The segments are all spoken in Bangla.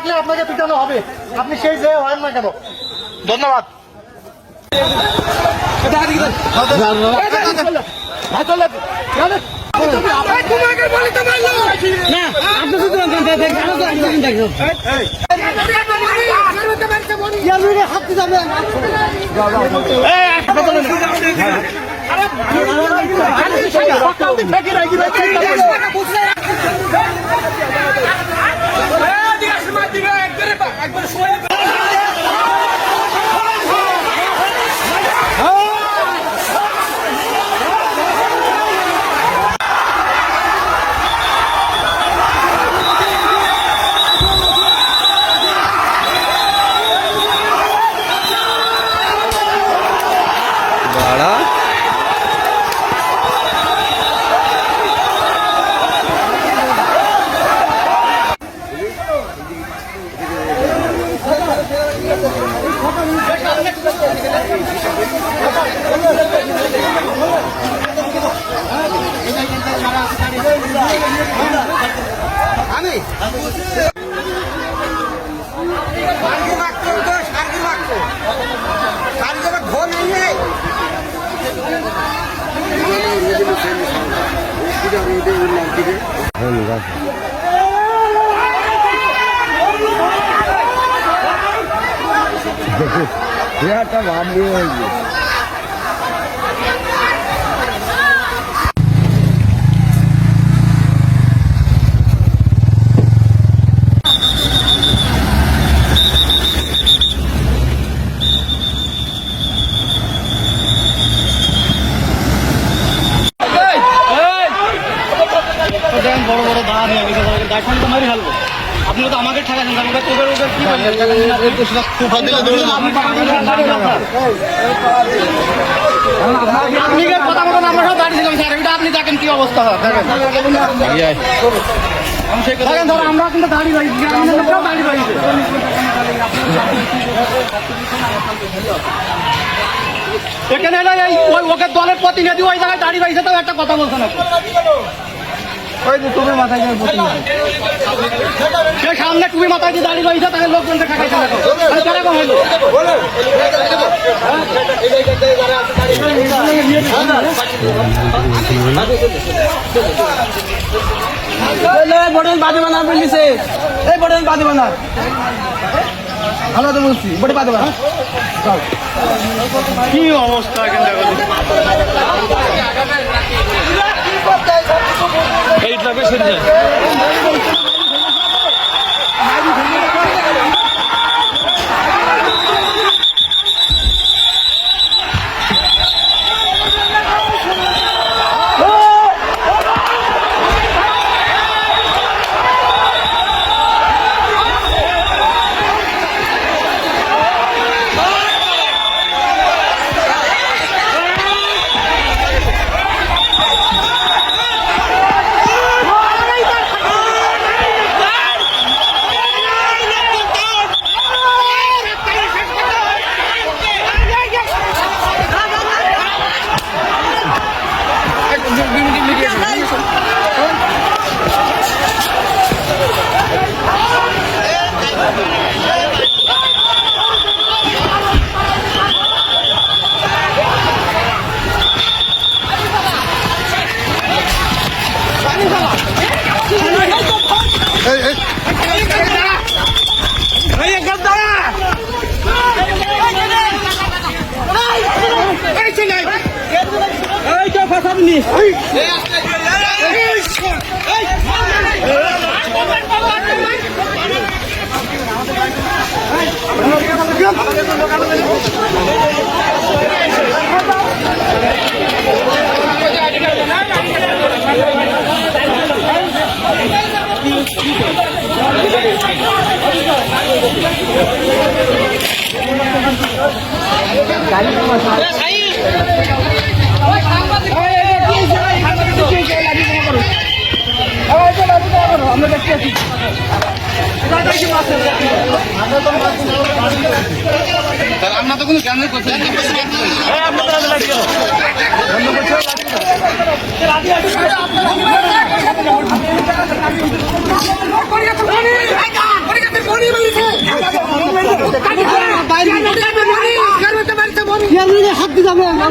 রাখলে আপনাকে পিটানো হবে, আপনি সেই যে হয় না কেন। ধন্যবাদ। বড় বড় দাঁড়া নিয়ে গাড়ি তো মারি ফেলবো। আপনি তো আমাকে ঠেকাছেন, কথা মতন আমরা সব দাঁড়িয়ে ছিলাম স্যার, এটা আপনি দেখেন কি অবস্থা হয়। দেখেন ধর আমরা কিন্তু দাঁড়িয়ে রয়েছি, দাঁড়িয়ে রয়েছে। এখানে ওকে দলের প্রতিনিধি ওই জায়গায় দাঁড়িয়ে রয়েছে, তাও একটা কথা বলছে না। ওই যে টুপি মাথায় সে সামনে টুপি মাথায় দিয়ে দাঁড়িয়ে রয়েছে, তাকে লোকজনকে খাইছে কেরকম হইল। বাদে বানা বলছে, এই বড় বাদে বানা আমরা তো বলছি বড় বাদে বানা। কি অবস্থা এখানে এইটাকে সেরে আমরা তো কোনো জ্ঞানের কথা হাত দিয়ে যাবে আপনি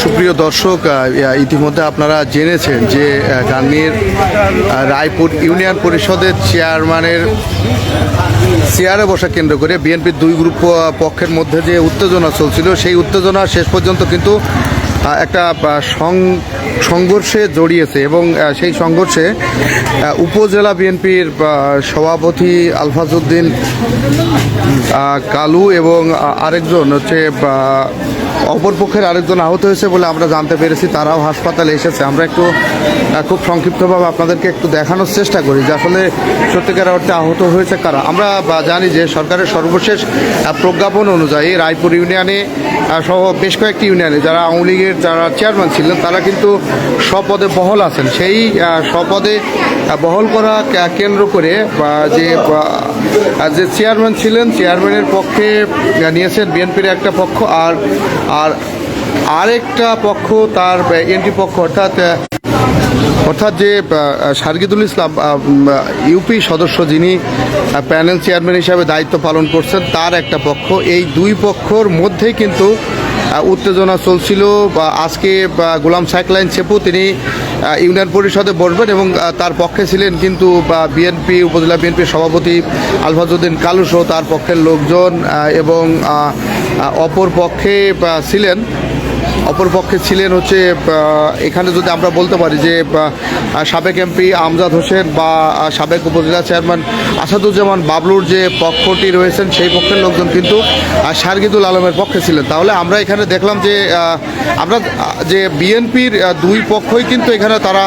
সুপ্রিয় দর্শক, ইতিমধ্যে আপনারা জেনেছেন যে গাংনীর রায়পুর ইউনিয়ন পরিষদের চেয়ারম্যানের চেয়ারে বসা কেন্দ্র করে বিএনপির দুই গ্রুপ পক্ষের মধ্যে যে উত্তেজনা চলছিল, সেই উত্তেজনা শেষ পর্যন্ত কিন্তু একটা সংঘর্ষে জড়িয়েছে এবং সেই সংঘর্ষে উপজেলা বিএনপির সভাপতি আলফাজউদ্দিন কালু এবং আরেকজন হচ্ছে অপরপক্ষের আরেকজন আহত হয়েছে বলে আমরা জানতে পেরেছি। তারাও হাসপাতালে এসেছে। আমরা একটু খুব সংক্ষিপ্তভাবে আপনাদেরকে একটু দেখানোর চেষ্টা করি যে আসলে সত্যিকার অর্থে আহত হয়েছে কারা। আমরা জানি যে সরকারের সর্বশেষ প্রজ্ঞাপন অনুযায়ী রায়পুর ইউনিয়নে সহ বেশ কয়েকটি ইউনিয়নে যারা আওয়ামী লীগের যারা চেয়ারম্যান ছিলেন তারা কিন্তু স্বপদে বহাল আছেন। সেই স্বপদে বহাল করা কেন্দ্র করে যে চেয়ারম্যান ছিলেন, চেয়ারম্যানের পক্ষে নিয়েছেন বিএনপির একটা পক্ষ, আর আরেকটা পক্ষ তার এনটি পক্ষ অর্থাৎ যে শারগিদুল ইসলাম ইউপি সদস্য যিনি প্যানেল চেয়ারম্যান হিসাবে দায়িত্ব পালন করছেন তার একটা পক্ষ। এই দুই পক্ষর মধ্যেই কিন্তু উত্তেজনা চলছিল। আজকে গোলাম সাইকলাইন চেপু তিনি ইউনিয়ন পরিষদে বসবেন এবং তার পক্ষে ছিলেন কিন্তু বিএনপি উপজেলা বিএনপির সভাপতি আলফাজউদ্দিন কালু সহ তার পক্ষের লোকজন এবং অপরপক্ষে ছিলেন হচ্ছে এখানে যদি আমরা বলতে পারি যে সাবেক এমপি আমজাদ হোসেন বা সাবেক উপজেলা চেয়ারম্যান আসাদুজ্জামান বাবলুর যে পক্ষটি রয়েছেন সেই পক্ষের লোকজন কিন্তু শারগিদুল আলমের পক্ষে ছিলেন। তাহলে আমরা এখানে দেখলাম যে আমরা যে বিএনপির দুই পক্ষই কিন্তু এখানে তারা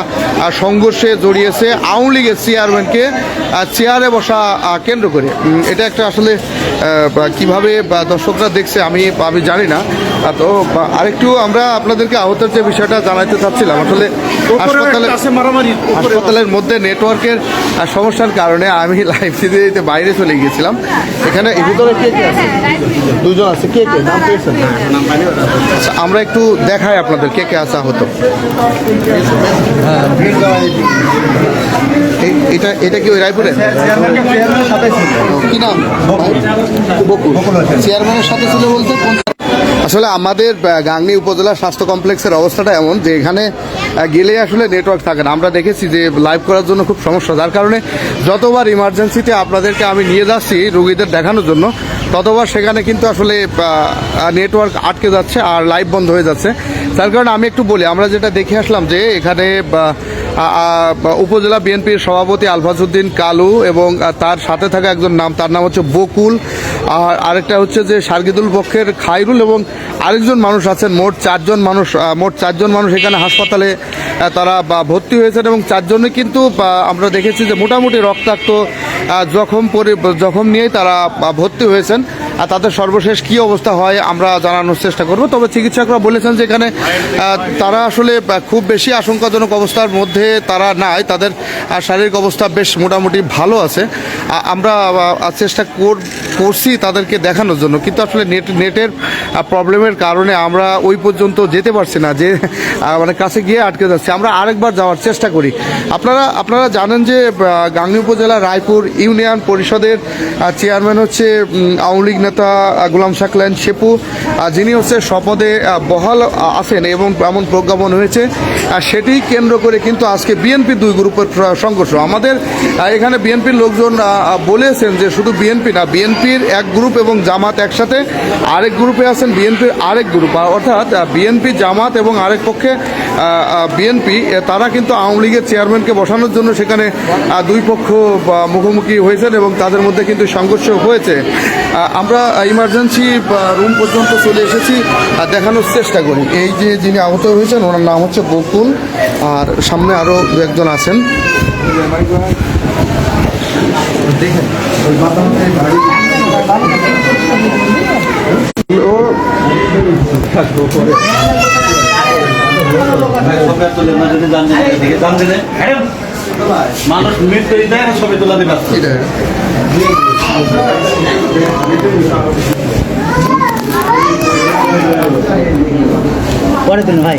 সংঘর্ষে জড়িয়েছে আওয়ামী লীগের চেয়ারম্যানকে চেয়ারে বসা কেন্দ্র করে। এটা একটা আসলে কিভাবে দর্শকরা দেখছে আমি জানি না। তো আরেকটু আমরা আপনাদেরকে আহতের যে বিষয়টা জানাইতে চাচ্ছিলাম, আসলে হাসপাতালের মধ্যে নেটওয়ার্কের সমস্যার কারণে আমি লাইভ দিতে বাইরে চলে গিয়েছিলাম। এখানে ভিতরে কে কে আছে? দুজন আছে। কে কে নাম পেয়েছেন? আমরা একটু দেখাই আপনাদের কে কে আসা হতো। এটা কি ওই রায়পুরে? কি নাম? বকুল চেয়ারম্যানের সাথে ছিল বলতে। আসলে আমাদের গাংনী উপজেলা স্বাস্থ্য কমপ্লেক্সের অবস্থাটা এমন যে এখানে গেলে আসলে নেটওয়ার্ক থাকে না। আমরা দেখেছি যে লাইভ করার জন্য খুব সমস্যা, যার কারণে যতবার ইমার্জেন্সিতে আপনাদেরকে আমি নিয়ে যাচ্ছি রোগীদের দেখানোর জন্য ততবার সেখানে কিন্তু আসলে নেটওয়ার্ক আটকে যাচ্ছে আর লাইভ বন্ধ হয়ে যাচ্ছে। তার কারণে আমি একটু বলি, আমরা যেটা দেখে আসলাম যে এখানে উপজেলা বিএনপির সভাপতি আলফাজউদ্দিন কালু এবং তার সাথে থাকা একজন নাম, তার নাম হচ্ছে বকুল, আর আরেকটা হচ্ছে যে শারগিদুল পক্ষের খায়রুল এবং আরেকজন মানুষ আছেন। মোট চারজন মানুষ এখানে হাসপাতালে তারা ভর্তি হয়েছেন এবং চারজনে কিন্তু আমরা দেখেছি যে মোটামুটি রক্তাক্ত জখম নিয়েই তারা ভর্তি হয়েছেন। আর তাদের সর্বশেষ কী অবস্থা হয় আমরা জানানোর চেষ্টা করব। তবে চিকিৎসকরা বলেছেন যে এখানে তারা আসলে খুব বেশি আশঙ্কাজনক অবস্থার মধ্যে তারা নাই, তাদের শারীরিক অবস্থা বেশ মোটামুটি ভালো আছে। আমরা চেষ্টা করছি তাদেরকে দেখানোর জন্য, কিন্তু আসলে নেটের প্রবলেমের কারণে আমরা ওই পর্যন্ত যেতে পারছি না, যে মানে কাছে গিয়ে আটকে যাচ্ছে। আমরা আরেকবার যাওয়ার চেষ্টা করি। আপনারা জানেন যে গাংনী উপজেলা রায়পুর ইউনিয়ন পরিষদের চেয়ারম্যান হচ্ছে আওয়ামী লীগ নেতা নেতা গোলাম শাকলাইন সেপু, যিনি হচ্ছে শপথে বহাল আছেন এবং এমন প্রজ্ঞাপন হয়েছে, সেটি কেন্দ্র করে কিন্তু আজকে বিএনপি দুই গ্রুপের সংঘর্ষ। আমাদের এখানে বিএনপির লোকজন বলেছেন যে শুধু বিএনপি না, বিএনপির এক গ্রুপ এবং জামাত একসাথে, আরেক গ্রুপে আছেন বিএনপির আরেক গ্রুপ, অর্থাৎ বিএনপি জামাত এবং আরেক পক্ষে বিএনপি, তারা কিন্তু আওয়ামী লীগের চেয়ারম্যানকে বসানোর জন্য সেখানে দুই পক্ষ মুখোমুখি হয়েছেন এবং তাদের মধ্যে কিন্তু সংঘর্ষ হয়েছে। আমরা ইমার্জেন্সি রুম পর্যন্ত চলে এসেছি, দেখানোর চেষ্টা করি। এই যে যিনি আহত হয়েছেন ওনার নাম হচ্ছে বকুল, আর সামনে আরও দু একজন আছেন। দেখেন মানুষ মৃত্যু দেয় ছবি তোলা দিবে পরে দিন ভাই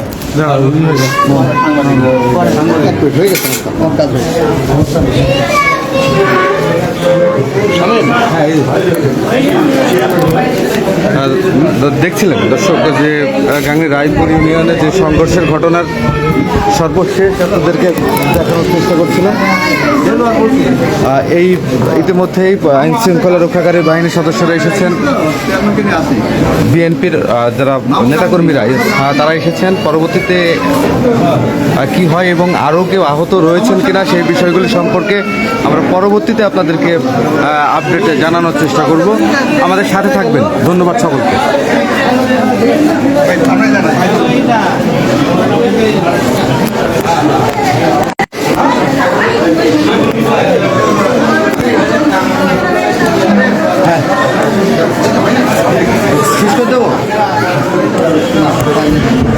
হয়ে গেছে আমার কাজ হয়ে দেখছিলেন দর্শক যে গাংনী রায়পুর ইউনিয়নে যে সংঘর্ষের ঘটনার সর্বশেষ আপনাদেরকে দেখানোর চেষ্টা করছিলাম। এই ইতিমধ্যেই আইন শৃঙ্খলা রক্ষাকারী বাহিনীর সদস্যরা এসেছেন, বিএনপির যারা নেতাকর্মীরা তারা এসেছেন। পরবর্তীতে কি হয় এবং আরও কেউ আহত রয়েছেন কিনা সেই বিষয়গুলি সম্পর্কে আমরা পরবর্তীতে আপনাদেরকে আপডেট জানানোর চেষ্টা করব। আমাদের সাথে থাকবেন। ধন্যবাদ সকলকে। শেষ করে দেবো,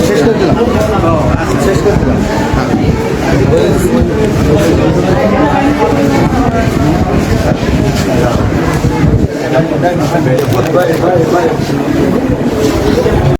শেষ করে দিলাম, শেষ করে দিলাম।